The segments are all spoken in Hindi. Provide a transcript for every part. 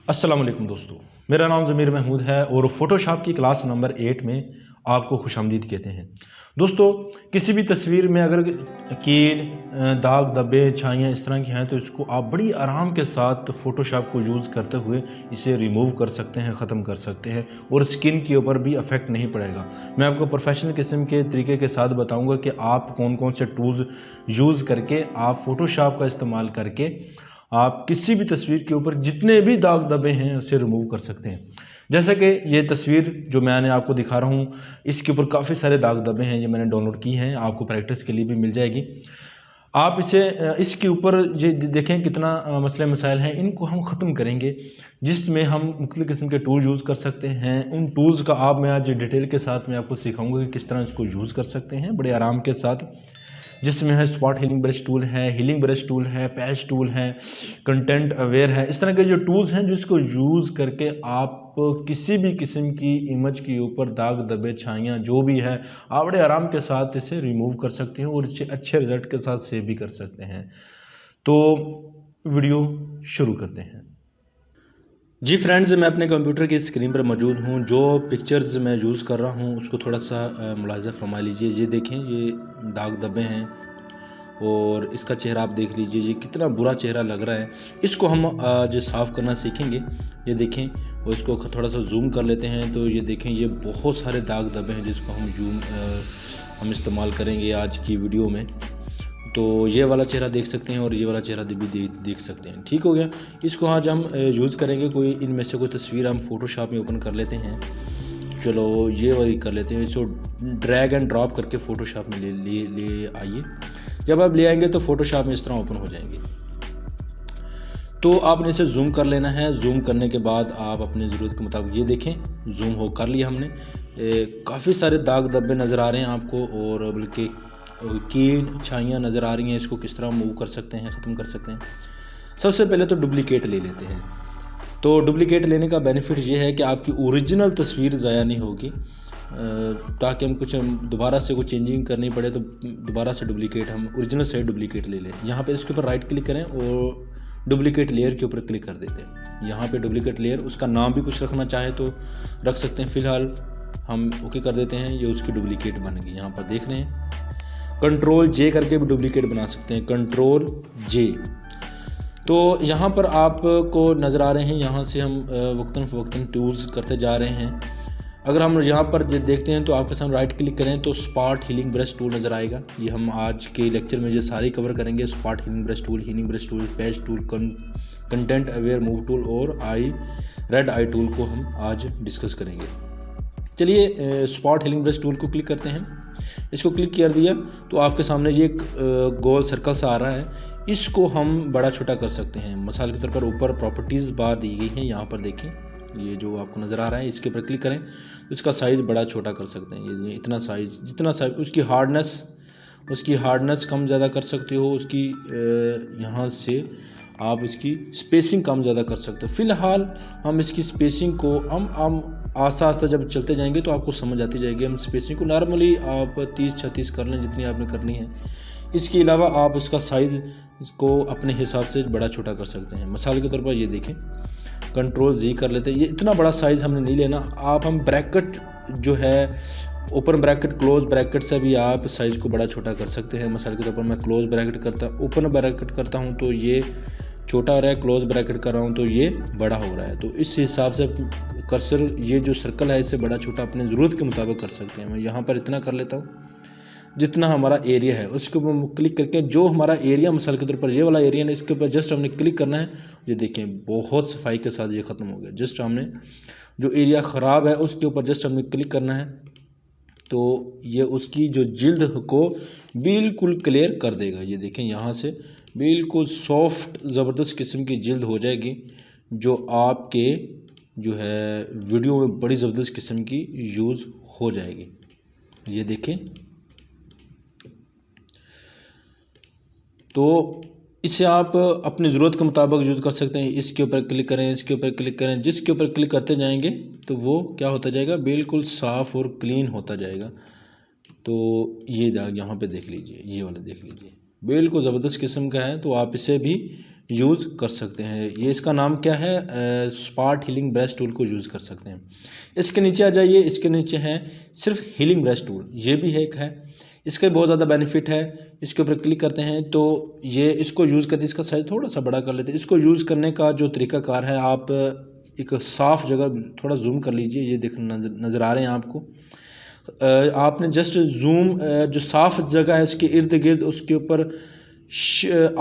अस्सलाम वालेकुम दोस्तों, मेरा नाम ज़मीर महमूद है और फ़ोटोशॉप की क्लास नंबर 8 में आपको खुशामदीद कहते हैं। दोस्तों, किसी भी तस्वीर में अगर कील, दाग धब्बे, छाइयाँ इस तरह की हैं तो इसको आप बड़ी आराम के साथ फ़ोटोशॉप को यूज़ करते हुए इसे रिमूव कर सकते हैं, ख़त्म कर सकते हैं और स्किन के ऊपर भी अफेक्ट नहीं पड़ेगा। मैं आपको प्रोफेशनल किस्म के तरीके के साथ बताऊँगा कि आप कौन कौन से टूल्स यूज़ करके आप फ़ोटोशॉप का इस्तेमाल करके आप किसी भी तस्वीर के ऊपर जितने भी दाग धब्बे हैं उसे रिमूव कर सकते हैं। जैसा कि ये तस्वीर जो मैंने आपको दिखा रहा हूँ, इसके ऊपर काफ़ी सारे दाग धब्बे हैं, ये मैंने डाउनलोड की हैं, आपको प्रैक्टिस के लिए भी मिल जाएगी। आप इसे इसके ऊपर ये देखें कितना मसले मसाइल हैं, इनको हम ख़त्म करेंगे, जिसमें हम मुख्तलिफ़ किस्म के टूल यूज़ कर सकते हैं। उन टूल्स का आप मैं आज डिटेल के साथ मैं आपको सिखाऊंगा कि किस तरह इसको यूज़ कर सकते हैं बड़े आराम के साथ, जिसमें है स्पॉट हीलिंग ब्रश टूल है, हीलिंग ब्रश टूल है, पैच टूल है, कंटेंट अवेयर है। इस तरह के जो टूल्स हैं जिसको यूज़ करके आप किसी भी किस्म की इमेज के ऊपर दाग धब्बे छाइयाँ जो भी है आप बड़े आराम के साथ इसे रिमूव कर सकते हैं और इसे अच्छे रिजल्ट के साथ सेव भी कर सकते हैं। तो वीडियो शुरू करते हैं। जी फ्रेंड्स, मैं अपने कंप्यूटर की स्क्रीन पर मौजूद हूँ। जो पिक्चर्स मैं यूज़ कर रहा हूँ उसको थोड़ा सा मुलाहिज़ा फरमा लीजिए। ये देखें, ये दाग धब्बे हैं और इसका चेहरा आप देख लीजिए, ये कितना बुरा चेहरा लग रहा है। इसको हम आज साफ़ करना सीखेंगे। ये देखें, और इसको थोड़ा सा जूम कर लेते हैं तो ये देखें, ये बहुत सारे दाग धब्बे हैं जिसको हम इस्तेमाल करेंगे आज की वीडियो में। तो ये वाला चेहरा देख सकते हैं और ये वाला चेहरा भी देख सकते हैं। ठीक हो गया। इसको आज हम यूज़ करेंगे। कोई इनमें से कोई तस्वीर हम फ़ोटोशॉप में ओपन कर लेते हैं। चलो ये वाली कर लेते हैं। इसको ड्रैग एंड ड्रॉप करके फ़ोटोशॉप में ले आइए। जब आप ले आएंगे तो फ़ोटोशॉप में इस तरह ओपन हो जाएंगे। तो आपने इसे जूम कर लेना है। जूम करने के बाद आप अपनी ज़रूरत के मुताबिक, ये देखें, जूम हो कर लिया हमने। काफ़ी सारे दाग धब्बे नज़र आ रहे हैं आपको और बल्कि कील छाइयाँ नज़र आ रही हैं। इसको किस तरह मूव कर सकते हैं, ख़त्म कर सकते हैं। सबसे पहले तो डुप्लीकेट ले लेते हैं। तो डुप्लीकेट लेने का बेनिफिट ये है कि आपकी ओरिजिनल तस्वीर ज़ाया नहीं होगी, ताकि हम कुछ दोबारा से कुछ चेंजिंग करनी पड़े तो दोबारा से डुप्लीकेट हम ओरिजिनल से डुप्लीकेट ले लें। यहाँ पे इसके ऊपर राइट क्लिक करें और डुप्लीकेट लेयर के ऊपर क्लिक कर देते हैं। यहाँ पे डुप्लीकेट लेयर, उसका नाम भी कुछ रखना चाहे तो रख सकते हैं। फ़िलहाल हम ओके कर देते हैं। ये उसकी डुप्लीकेट बन गई। यहाँ पर देख रहे हैं, कंट्रोल जे करके भी डुप्लीकेट बना सकते हैं, कंट्रोल जे। तो यहाँ पर आपको नज़र आ रहे हैं, यहाँ से हम वक्तन फ़वक्तन टूल्स करते जा रहे हैं। अगर हम यहाँ पर देखते हैं तो आपके सामने राइट क्लिक करें तो स्पॉट हीलिंग ब्रश टूल नज़र आएगा। ये हम आज के लेक्चर में ये सारे कवर करेंगे। Spot healing brush tool, patch tool, content aware move tool और रेड आई टूल को हम आज डिस्कस करेंगे। चलिए स्पॉट हीलिंग ब्रश टूल को क्लिक करते हैं। इसको क्लिक कर दिया तो आपके सामने ये एक गोल सर्कल सा आ रहा है। इसको हम बड़ा छोटा कर सकते हैं। मिसाल के तौर पर ऊपर प्रॉपर्टीज़ बार दी गई हैं, यहाँ पर देखें, ये जो आपको नज़र आ रहा है इसके ऊपर क्लिक करें तो इसका साइज़ बड़ा छोटा कर सकते हैं। ये इतना साइज़, जितना साइज, उसकी हार्डनेस कम ज़्यादा कर सकते हो। उसकी यहाँ से आप इसकी स्पेसिंग कम ज़्यादा कर सकते हो। फ़िलहाल हम इसकी स्पेसिंग को हम आस्ता आस्ता जब चलते जाएंगे तो आपको समझ आती जाएगी। हम स्पेसिंग को नॉर्मली आप 30-36 कर लें, जितनी आपने करनी है। इसके अलावा आप उसका साइज़ को अपने हिसाब से बड़ा छोटा कर सकते हैं। मिसाल के तौर पर ये देखें, कंट्रोल जी कर लेते हैं। ये इतना बड़ा साइज़ हमने नहीं लेना। हम ब्रैकेट जो है, ओपन ब्रैकेट, क्लोज ब्रैकेट से भी आप साइज़ को बड़ा छोटा कर सकते हैं। मिसाल के तौर पर मैं क्लोज ब्रैकेट ओपन ब्रैकेट करता हूँ तो ये छोटा हो रहा है, क्लोज ब्रैकेट कर रहा हूँ तो ये बड़ा हो रहा है। तो इस हिसाब से कर्सर, ये जो सर्कल है, इससे बड़ा छोटा अपने ज़रूरत के मुताबिक कर सकते हैं। मैं यहाँ पर इतना कर लेता हूँ जितना हमारा एरिया है। उसके ऊपर क्लिक करके जो हमारा एरिया, मिसाल के तौर पर ये वाला एरिया है, इसके ऊपर जस्ट हमने क्लिक करना है। ये देखें, बहुत सफाई के साथ ये ख़त्म हो गया। जस्ट हमने जो एरिया ख़राब है उसके ऊपर जस्ट हमने क्लिक करना है तो ये उसकी जो जिल्द को बिल्कुल क्लियर कर देगा। ये देखें, यहाँ से बिल्कुल सॉफ्ट ज़बरदस्त किस्म की जिल्द हो जाएगी, जो आपके जो है वीडियो में बड़ी ज़बरदस्त किस्म की यूज़ हो जाएगी। ये देखें, तो इसे आप अपनी ज़रूरत के मुताबिक यूज़ कर सकते हैं। इसके ऊपर क्लिक करें, इसके ऊपर क्लिक करें, जिसके ऊपर क्लिक करते जाएंगे तो वो क्या होता जाएगा, बिल्कुल साफ़ और क्लीन होता जाएगा। तो ये यहाँ पे देख लीजिए, ये वाला देख लीजिए, बिल्कुल ज़बरदस्त किस्म का है। तो आप इसे भी यूज़ कर सकते हैं। ये इसका नाम क्या है, स्पार्ट हीलिंग ब्रश टूल को यूज़ कर सकते हैं। इसके नीचे आ जाइए, इसके नीचे है सिर्फ हीलिंग ब्रश टूल, ये भी एक है, इसका बहुत ज़्यादा बेनिफिट है। इसके ऊपर क्लिक करते हैं तो ये इसको यूज़ करते, इसका साइज़ थोड़ा सा बड़ा कर लेते हैं। इसको यूज़ करने का जो तरीकाकार है, आप एक साफ़ जगह थोड़ा जूम कर लीजिए, ये देख नज़र आ रहे हैं आपको। आपने जस्ट जूम जो साफ़ जगह है इसके इर्द गिर्द उसके ऊपर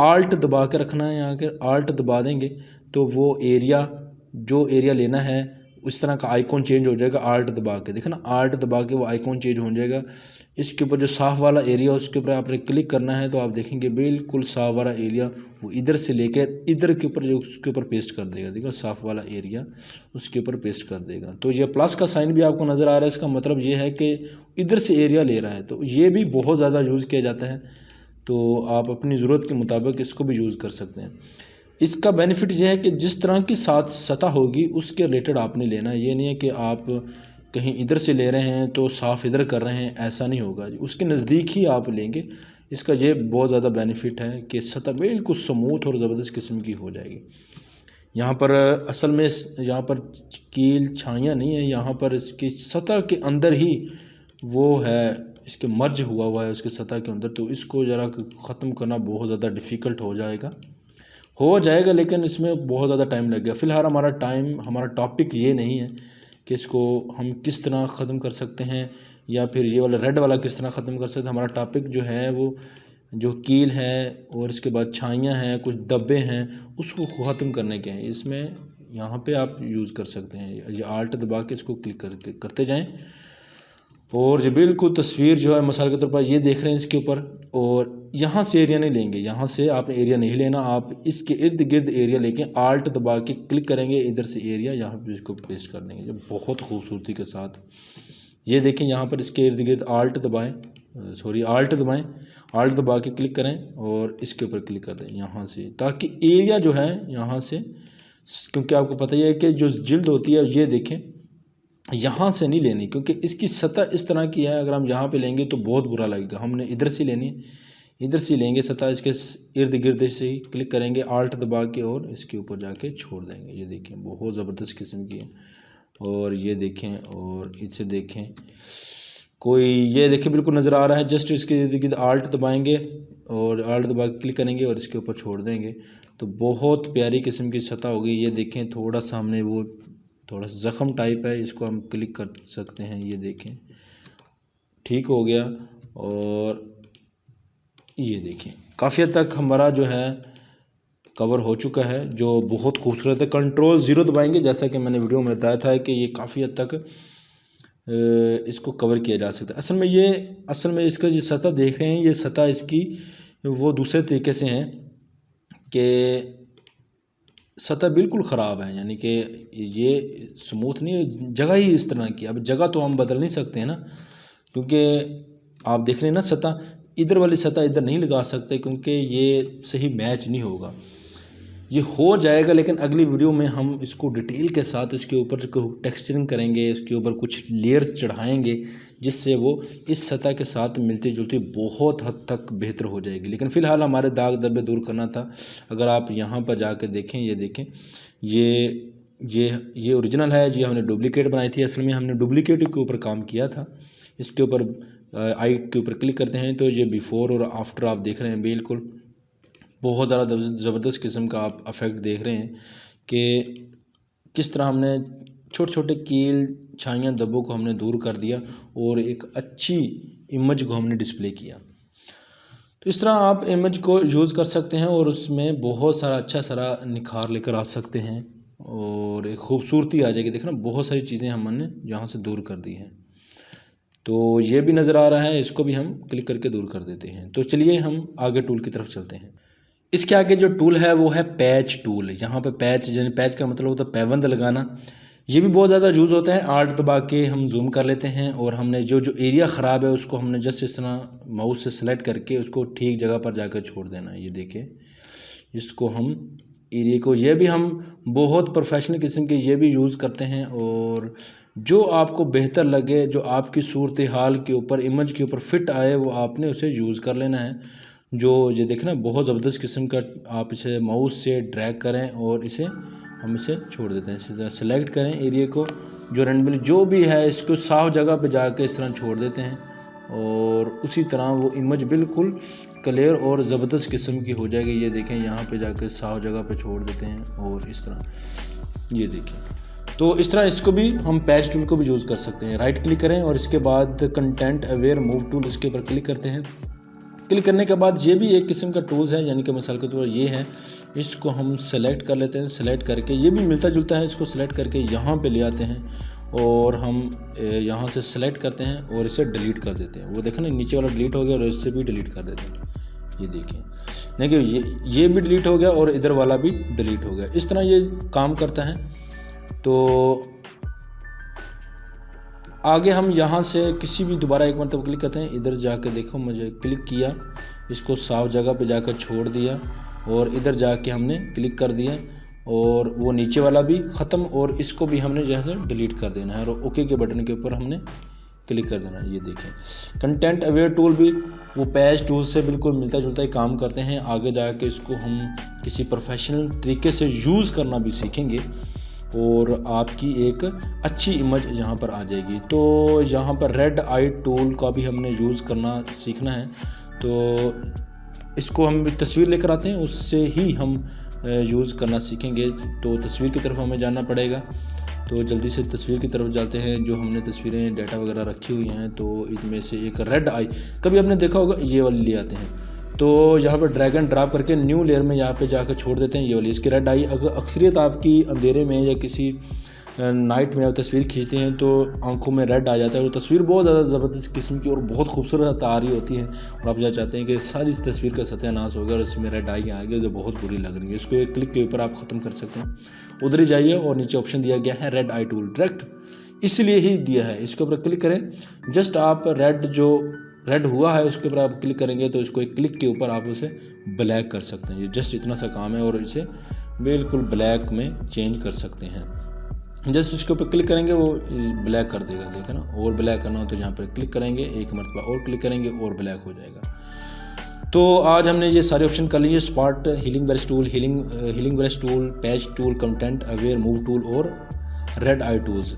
आल्ट दबा के रखना है। यहाँ के आल्ट दबा देंगे तो वो एरिया, जो एरिया लेना है उस तरह का आइकॉन चेंज हो जाएगा। आल्ट दबा के देखना, आल्ट दबा के वो आइकॉन चेंज हो जाएगा। इसके ऊपर जो साफ़ वाला एरिया उसके ऊपर आपने क्लिक करना है तो आप देखेंगे बिल्कुल साफ़ वाला एरिया वो इधर से लेकर इधर के ऊपर जो उसके ऊपर पेस्ट कर देगा। देखो साफ़ वाला एरिया उसके ऊपर पेस्ट कर देगा। तो ये प्लस का साइन भी आपको नज़र आ रहा है, इसका मतलब ये है कि इधर से एरिया ले रहा है। तो ये भी बहुत ज़्यादा यूज़ किया जाता है, तो आप अपनी ज़रूरत के मुताबिक इसको भी यूज़ कर सकते हैं। इसका बेनिफिट ये है कि जिस तरह की सतह होगी उसके रिलेटेड आपने लेना है। ये नहीं है कि आप कहीं इधर से ले रहे हैं तो साफ़ इधर कर रहे हैं, ऐसा नहीं होगा, उसके नज़दीक ही आप लेंगे। इसका ये बहुत ज़्यादा बेनिफिट है कि सतह बिल्कुल स्मूथ और ज़बरदस्त किस्म की हो जाएगी। यहाँ पर असल में यहाँ पर कील छाइयाँ नहीं है, यहाँ पर इसकी सतह के अंदर ही वो है, इसके मर्ज हुआ है उसके सतह के अंदर। तो इसको ज़रा ख़त्म करना बहुत ज़्यादा डिफ़िकल्ट हो जाएगा, लेकिन इसमें बहुत ज़्यादा टाइम लग गया। फ़िलहाल हमारा टॉपिक ये नहीं है कि इसको हम किस तरह ख़त्म कर सकते हैं या फिर ये वाला रेड वाला किस तरह ख़त्म कर सकते हैं। हमारा टॉपिक जो है वो जो कील है और इसके बाद छाइयाँ हैं, कुछ धब्बे हैं, उसको ख़त्म करने के हैं। इसमें यहाँ पे आप यूज़ कर सकते हैं, ये आल्ट दबा के इसको क्लिक करते जाएँ और ये बिल्कुल तस्वीर जो है मिसाल के तौर पर ये देख रहे हैं इसके ऊपर, और यहाँ से एरिया नहीं लेंगे, यहाँ से आपने एरिया नहीं लेना, आप इसके इर्द गिर्द एरिया लेके आल्ट दबा के क्लिक करेंगे, इधर से एरिया यहाँ पे इसको पेस्ट कर देंगे। जो बहुत खूबसूरती के साथ ये देखें, यहाँ पर इसके इर्द गिर्द आल्ट दबाएँ, आल्ट दबा के क्लिक करें और इसके ऊपर क्लिक कर दें यहाँ से, ताकि एरिया जो है यहाँ से, क्योंकि आपको पता ही है कि जो जिल्द होती है, ये देखें यहाँ से नहीं लेनी, क्योंकि इसकी सतह इस तरह की है। अगर हम यहाँ पे लेंगे तो बहुत बुरा लगेगा। हमने इधर से लेनी है, इधर से लेंगे सतह, इसके इर्द गिर्द से ही क्लिक करेंगे आल्ट दबा के और इसके ऊपर जाके छोड़ देंगे। ये देखें बहुत ज़बरदस्त किस्म की है। और ये देखें और इसे देखें, कोई ये देखें बिल्कुल नज़र आ रहा है। जस्ट इसके इर्द गिर्द आल्ट दबाएँगे और आल्ट दबा के क्लिक करेंगे और इसके ऊपर छोड़ देंगे तो बहुत प्यारी किस्म की सतह होगी। ये देखें थोड़ा सा हमने वो थोड़ा सा ज़ख़म टाइप है, इसको हम क्लिक कर सकते हैं। ये देखें ठीक हो गया। और ये देखें काफ़ी हद तक हमारा जो है कवर हो चुका है, जो बहुत खूबसूरत है। कंट्रोल ज़ीरो दबाएंगे, जैसा कि मैंने वीडियो में बताया था कि ये काफ़ी हद तक इसको कवर किया जा सकता है। असल में इसका जो सतह देख रहे हैं, ये सतह इसकी वो दूसरे तरीके से हैं कि सतह बिल्कुल ख़राब है, यानी कि ये स्मूथ नहीं है, जगह ही इस तरह की। अब जगह तो हम बदल नहीं सकते हैं ना, क्योंकि आप देख रहे हैं ना सतह, इधर वाली सतह इधर नहीं लगा सकते क्योंकि ये सही मैच नहीं होगा। ये हो जाएगा, लेकिन अगली वीडियो में हम इसको डिटेल के साथ इसके ऊपर टेक्सचरिंग करेंगे, इसके ऊपर कुछ लेयर्स चढ़ाएंगे, जिससे वो इस सतह के साथ मिलती जुलती बहुत हद तक बेहतर हो जाएगी। लेकिन फ़िलहाल हमारे दाग धब्बे दूर करना था। अगर आप यहाँ पर जाकर देखें, ये देखें, ये ओरिजिनल है जी, हमने डुप्लीकेट बनाई थी। असल में हमने डुप्लीकेट के ऊपर काम किया था। इसके ऊपर आई के ऊपर क्लिक करते हैं तो ये बिफ़ोर और आफ्टर आप देख रहे हैं, बिल्कुल बहुत ज़्यादा ज़बरदस्त किस्म का आप इफ़ेक्ट देख रहे हैं कि किस तरह हमने छोटे छोटे कील छाइयाँ धब्बों को हमने दूर कर दिया और एक अच्छी इमेज को हमने डिस्प्ले किया। तो इस तरह आप इमेज को यूज़ कर सकते हैं और उसमें बहुत सारा अच्छा सारा निखार लेकर आ सकते हैं और एक खूबसूरती आ जाएगी। देखना बहुत सारी चीज़ें हमने यहाँ से दूर कर दी हैं। तो ये भी नज़र आ रहा है, इसको भी हम क्लिक करके दूर कर देते हैं। तो चलिए हम आगे टूल की तरफ चलते हैं। इसके आगे जो टूल है वो है पैच टूल। यहाँ पे पैच का मतलब होता है पैबंद लगाना। ये भी बहुत ज़्यादा यूज़ होता है। आल्ट दबा के हम जूम कर लेते हैं और हमने जो एरिया ख़राब है उसको हमने जस्ट इस तरह माउस से सेलेक्ट करके उसको ठीक जगह पर जाकर छोड़ देना है। ये देखिए, इसको हम एरिया को, ये भी हम बहुत प्रोफेशनल किस्म के ये भी यूज़ करते हैं। और जो आपको बेहतर लगे, जो आपकी सूरत हाल के ऊपर, इमेज के ऊपर फिट आए, वो आपने उसे यूज़ कर लेना है। जो ये देखें ना बहुत ज़बरदस्त किस्म का, आप इसे माउस से ड्रैग करें और इसे हम इसे छोड़ देते हैं। इसे सेलेक्ट करें एरिया को, जो रैंडमली जो भी है इसको साफ जगह पे जाके इस तरह छोड़ देते हैं और उसी तरह वो इमेज बिल्कुल क्लियर और ज़बरदस्त किस्म की हो जाएगी। ये देखें यहाँ पे जाके साफ जगह पे छोड़ देते हैं और इस तरह ये देखें। तो इस तरह इसको भी हम पैच टूल को भी यूज़ कर सकते हैं। राइट क्लिक करें और इसके बाद कंटेंट अवेयर मूव टूल, इसके ऊपर क्लिक करते हैं। क्लिक करने के बाद ये भी एक किस्म का टूल्स है, यानी कि मिसाल के तौर पर ये है, इसको हम सेलेक्ट कर लेते हैं। सेलेक्ट करके ये भी मिलता जुलता है, इसको सेलेक्ट करके यहाँ पे ले आते हैं और हम यहाँ से सेलेक्ट करते हैं और इसे डिलीट कर देते हैं। वो देखें ना नीचे वाला डिलीट हो गया और इससे भी डिलीट कर देते हैं। ये देखिए, देखिए ये भी डिलीट हो गया और इधर वाला भी डिलीट हो गया। इस तरह ये काम करता है। तो आगे हम यहाँ से किसी भी दोबारा एक मरतबा क्लिक करते हैं। इधर जाके देखो, मुझे क्लिक किया, इसको साफ जगह पे जाकर छोड़ दिया और इधर जाके हमने क्लिक कर दिया और वो नीचे वाला भी ख़त्म और इसको भी हमने जैसे डिलीट कर देना है और ओके के बटन के ऊपर हमने क्लिक कर देना है। ये देखें, कंटेंट अवेयर टूल भी वो पैच टूल से बिल्कुल मिलता जुलता ही काम करते हैं। आगे जाके इसको हम किसी प्रोफेशनल तरीके से यूज़ करना भी सीखेंगे और आपकी एक अच्छी इमेज यहाँ पर आ जाएगी। तो यहाँ पर रेड आई टूल का भी हमने यूज़ करना सीखना है। तो इसको हम तस्वीर लेकर आते हैं, उससे ही हम यूज़ करना सीखेंगे। तो तस्वीर की तरफ हमें जाना पड़ेगा। तो जल्दी से तस्वीर की तरफ जाते हैं। जो हमने तस्वीरें डाटा वगैरह रखी हुई हैं, तो इनमें से एक रेड आई, कभी आपने देखा होगा, ये वाली ले आते हैं। तो यहाँ पर ड्रैग एंड ड्रॉप करके न्यू लेयर में यहाँ पे जाकर छोड़ देते हैं। ये वाली इसकी रेड आई, अगर अक्सरियत आपकी अंधेरे में या किसी नाइट में आप तस्वीर खींचते हैं तो आंखों में रेड आ जाता है और तस्वीर बहुत ज़्यादा ज़बरदस्त किस्म की और बहुत खूबसूरत आ रही होती है और आप चाहते हैं कि सारी इस तस्वीर का सत्यानाश हो गया और इसमें रेड आई आ गई जो बहुत बुरी लग रही है। इसको एक क्लिक के ऊपर आप ख़त्म कर सकते हैं। उधर ही जाइए और नीचे ऑप्शन दिया गया है रेड आई टूल, डायरेक्ट इसलिए ही दिया है। इसके ऊपर क्लिक करें, जस्ट आप रेड हुआ है उसके ऊपर आप क्लिक करेंगे तो इसको एक क्लिक के ऊपर आप उसे ब्लैक कर सकते हैं। ये जस्ट इतना सा काम है और इसे बिल्कुल ब्लैक में चेंज कर सकते हैं। जस्ट इसके ऊपर क्लिक करेंगे वो ब्लैक कर देगा, देखा ना। और ब्लैक करना हो तो यहाँ पर क्लिक करेंगे, एक मरतबा और क्लिक करेंगे और ब्लैक हो जाएगा। तो आज हमने ये सारे ऑप्शन कर लिए, spot, healing brush tool, healing brush tool, patch tool, content aware move tool और रेड आई टूल्स।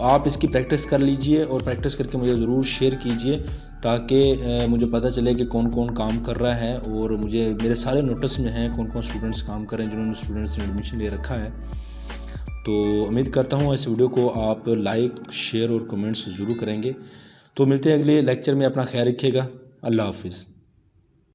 आप इसकी प्रैक्टिस कर लीजिए और प्रैक्टिस करके मुझे ज़रूर शेयर कीजिए ताकि मुझे पता चले कि कौन कौन काम कर रहा है और मुझे मेरे सारे नोटिस में हैं कौन कौन स्टूडेंट्स काम कर रहे हैं जिन्होंने स्टूडेंट्स ने एडमिशन ले रखा है। तो उम्मीद करता हूँ इस वीडियो को आप लाइक, शेयर और कमेंट्स ज़रूर करेंगे। तो मिलते हैं अगले लेक्चर में, अपना ख्याल रखिएगा। अल्लाह हाफिज़।